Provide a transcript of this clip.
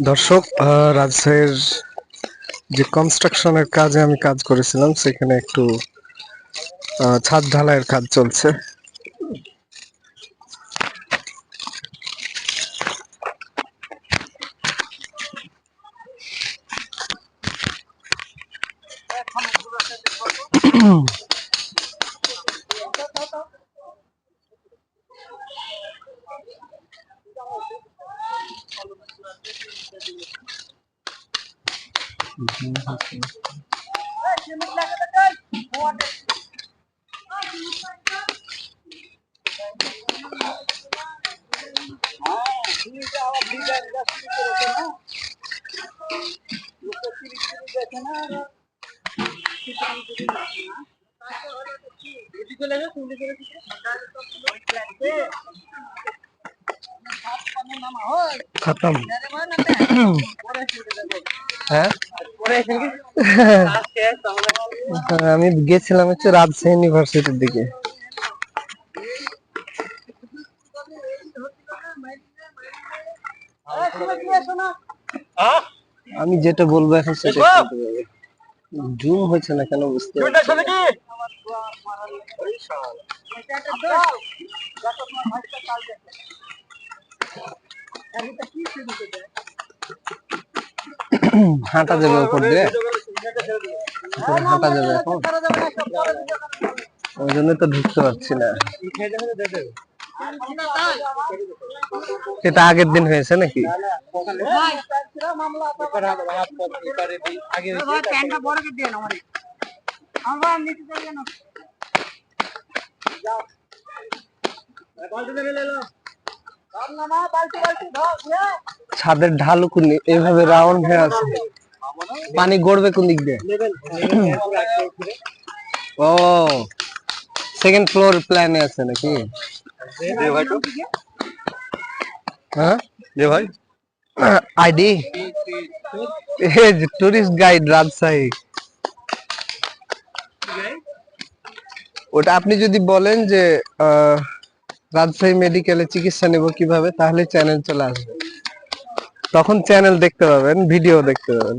দর্শক, রাজশাহীর যে কনস্ট্রাকশনের কাজে আমি কাজ করেছিলাম সেখানে একটু ছাদ ঢালাইয়ের কাজ চলছে। খতম। হ্যাঁ, আমি গেছিলাম হচ্ছে রাজশাহী ইউনিভার্সিটির দিকে। আমি যেটা বলবো এখন সেটা জুম হচ্ছে না কেন বুঝতে পারছি না। হাঁটা যাবে উপর দিয়ে, হাঁটা যাবে এখন, ওই জন্য তো ঢুকতে পারছি না। এটা আগের দিন হয়েছে নাকি? ছাদের ঢালু কোন এভাবে রাউন্ড হয়ে আছে, পানি গড়বে কোন দিক দিয়ে? ও, সেকেন্ড ফ্লোর প্ল্যানে আছে নাকি? হ্যাঁ ভাই, আইডি টুরিস্ট গাইড রাজশাহী। ওটা আপনি যদি বলেন যে রাজশাহী মেডিকেলে চিকিৎসা নেব কিভাবে, তাহলে চ্যানেল চলে আসবে, তখন চ্যানেল দেখতে পাবেন, ভিডিও দেখতে পাবেন।